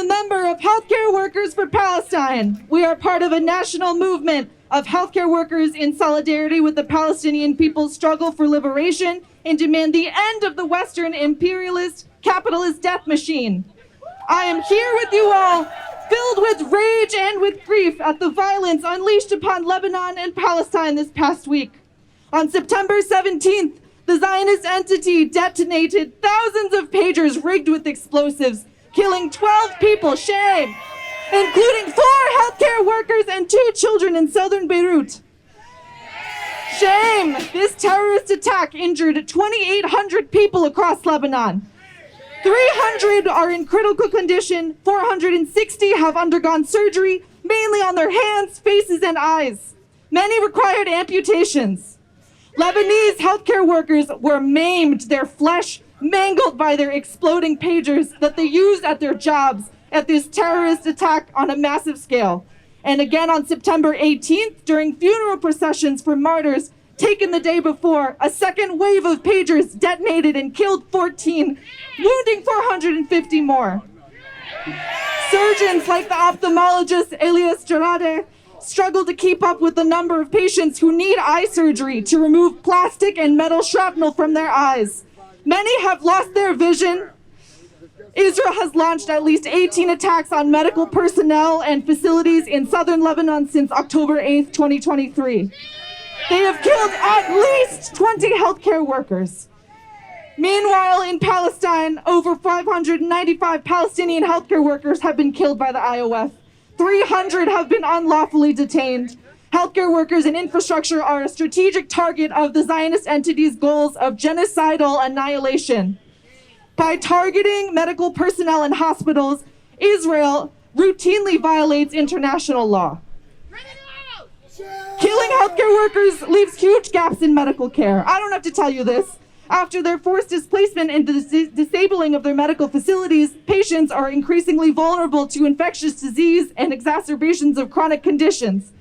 a member of Healthcare Workers for Palestine. We are part of a national movement of healthcare workers in solidarity with the Palestinian people's struggle for liberation and demand the end of the Western imperialist capitalist death machine. I am here with you all, filled with rage and with grief at the violence unleashed upon Lebanon and Palestine this past week. On September 17th, the Zionist entity detonated thousands of pagers rigged with explosives, killing 12 people, shame, including 4 healthcare workers and 2 children in southern Beirut. Shame! This terrorist attack injured 2,800 people across Lebanon. 300 are in critical condition, 460 have undergone surgery, mainly on their hands, faces, and eyes. Many required amputations. Lebanese healthcare workers were maimed, their flesh mangled by their exploding pagers that they used at their jobs at this terrorist attack on a massive scale. And again on September 18th, during funeral processions for martyrs taken the day before, a second wave of pagers detonated and killed 14, wounding 450 more. Surgeons like the ophthalmologist Elias Jarade struggle to keep up with the number of patients who need eye surgery to remove plastic and metal shrapnel from their eyes. Many have lost their vision. Israel has launched at least 18 attacks on medical personnel and facilities in southern Lebanon since October 8th, 2023. They have killed at least 20 healthcare workers. Meanwhile, in Palestine, over 595 Palestinian healthcare workers have been killed by the IOF. 300 have been unlawfully detained. Healthcare workers and infrastructure are a strategic target of the Zionist entity's goals of genocidal annihilation. By targeting medical personnel in hospitals, Israel routinely violates international law. Killing healthcare workers leaves huge gaps in medical care. I don't have to tell you this. After their forced displacement and the disabling of their medical facilities, patients are increasingly vulnerable to infectious disease and exacerbations of chronic conditions.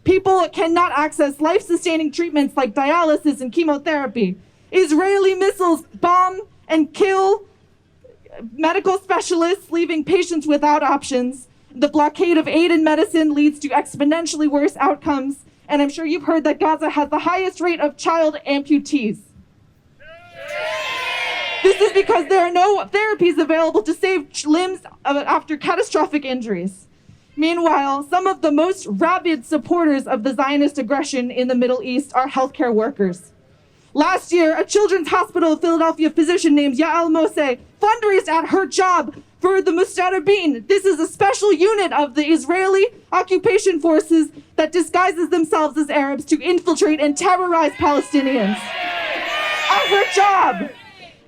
People cannot access life-sustaining treatments like dialysis and chemotherapy. Israeli missiles bomb and kill medical specialists, leaving patients without options. The blockade of aid and medicine leads to exponentially worse outcomes. And I'm sure you've heard that Gaza has the highest rate of child amputees. This is because there are no therapies available to save limbs after catastrophic injuries. Meanwhile, some of the most rabid supporters of the Zionist aggression in the Middle East are healthcare workers. Last year, a children's hospital Philadelphia physician named Yael Moshe fundraised at her job for the Mustarabin. This is a special unit of the Israeli occupation forces that disguises themselves as Arabs to infiltrate and terrorize Palestinians. At her job,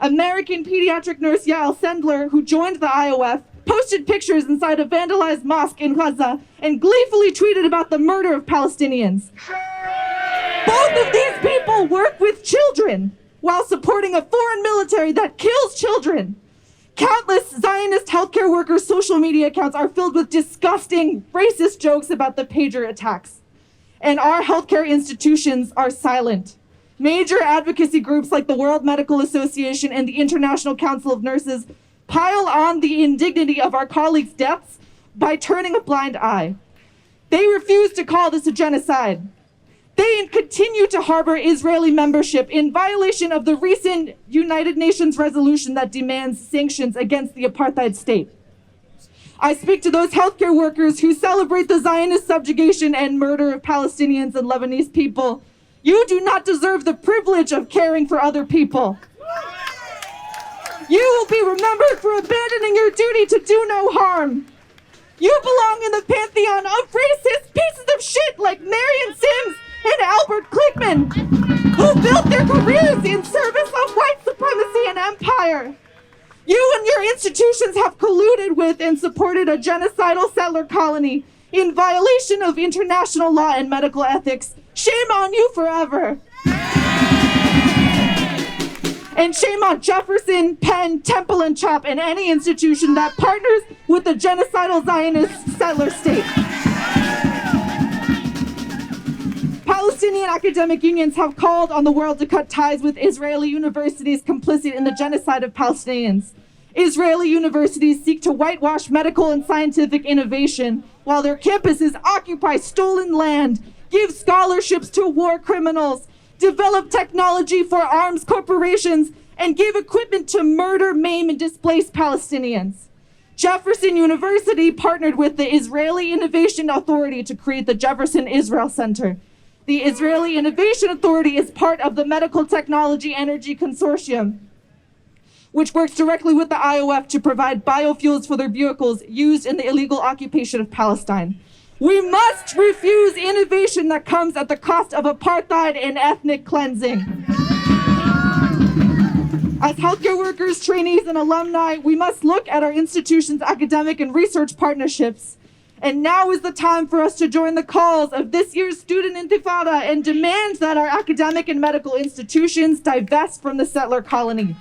American pediatric nurse Yael Sendler, who joined the IOF, posted pictures inside a vandalized mosque in Gaza and gleefully tweeted about the murder of Palestinians. Both of these people work with children while supporting a foreign military that kills children. Countless Zionist healthcare workers' social media accounts are filled with disgusting, racist jokes about the pager attacks. And our healthcare institutions are silent. Major advocacy groups like the World Medical Association and the International Council of Nurses pile on the indignity of our colleagues' deaths by turning a blind eye. They refuse to call this a genocide. They continue to harbor Israeli membership in violation of the recent United Nations resolution that demands sanctions against the apartheid state. I speak to those healthcare workers who celebrate the Zionist subjugation and murder of Palestinians and Lebanese people. You do not deserve the privilege of caring for other people. You will be remembered for abandoning your duty to do no harm. You belong in the pantheon of racist pieces of shit like Marion Sims and Albert Klickman, who built their careers in service of white supremacy and empire. You and your institutions have colluded with and supported a genocidal settler colony in violation of international law and medical ethics. Shame on you forever. And shame on Jefferson, Penn, Temple, and CHOP, and any institution that partners with the genocidal Zionist settler state. Palestinian academic unions have called on the world to cut ties with Israeli universities complicit in the genocide of Palestinians. Israeli universities seek to whitewash medical and scientific innovation, while their campuses occupy stolen land, give scholarships to war criminals, develop technology for arms corporations, and give equipment to murder, maim, and displace Palestinians. Jefferson University partnered with the Israeli Innovation Authority to create the Jefferson Israel Center. The Israeli Innovation Authority is part of the Medical Technology Energy Consortium, which works directly with the IOF to provide biofuels for their vehicles used in the illegal occupation of Palestine. We must refuse innovation that comes at the cost of apartheid and ethnic cleansing. As healthcare workers, trainees, and alumni, we must look at our institution's academic and research partnerships. And now is the time for us to join the calls of this year's Student Intifada and demand that our academic and medical institutions divest from the settler colony.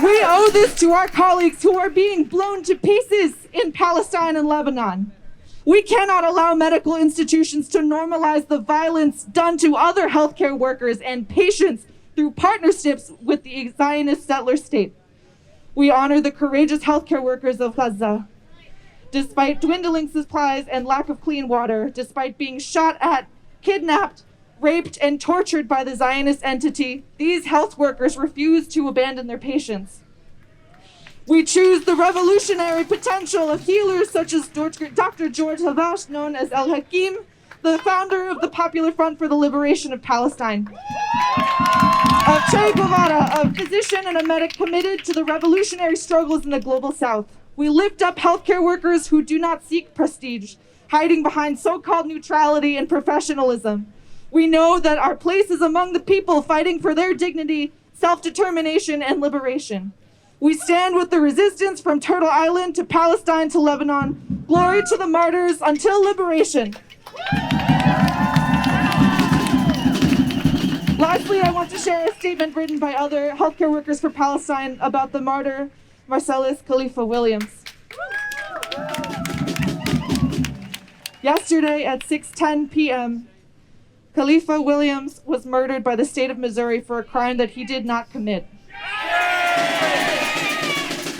We owe this to our colleagues who are being blown to pieces in Palestine and Lebanon. We cannot allow medical institutions to normalize the violence done to other healthcare workers and patients through partnerships with the Zionist settler state. We honor the courageous healthcare workers of Gaza. Despite dwindling supplies and lack of clean water, despite being shot at, kidnapped, raped, and tortured by the Zionist entity, these health workers refuse to abandon their patients. We choose the revolutionary potential of healers such as Dr. George Havash, known as El Hakim, the founder of the Popular Front for the Liberation of Palestine. Of Che Guevara, a physician and a medic committed to the revolutionary struggles in the global south. We lift up healthcare workers who do not seek prestige, hiding behind so-called neutrality and professionalism. We know that our place is among the people fighting for their dignity, self-determination, and liberation. We stand with the resistance from Turtle Island to Palestine to Lebanon. Glory to the martyrs until liberation. Lastly, I want to share a statement written by other healthcare workers for Palestine about the martyr Marcellus Khaliifah Williams. Yesterday at 6:10 p.m., Khaliifah Williams was murdered by the state of Missouri for a crime that he did not commit.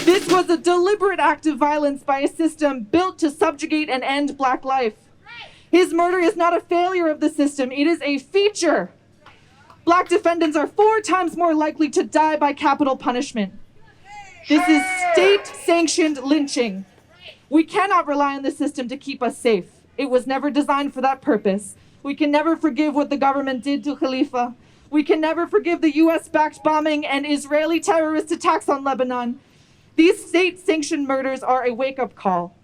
This was a deliberate act of violence by a system built to subjugate and end Black life. His murder is not a failure of the system, it is a feature. Black defendants are 4 times more likely to die by capital punishment. This is state-sanctioned lynching. We cannot rely on the system to keep us safe. It was never designed for that purpose. We can never forgive what the government did to Khalifa. We can never forgive the US-backed bombing and Israeli terrorist attacks on Lebanon. These state-sanctioned murders are a wake-up call.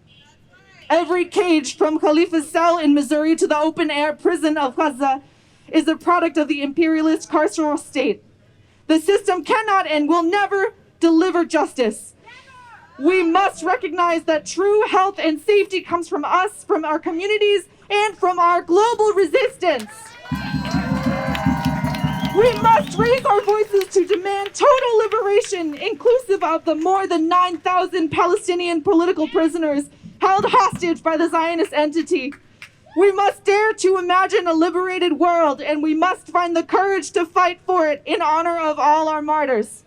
Every cage from Khalifa's cell in Missouri to the open-air prison of Gaza is a product of the imperialist carceral state. The system cannot and will never deliver justice. We must recognize that true health and safety comes from us, from our communities, and from our global resistance. We must raise our voices to demand total liberation, inclusive of the more than 9,000 Palestinian political prisoners held hostage by the Zionist entity. We must dare to imagine a liberated world, and we must find the courage to fight for it in honor of all our martyrs.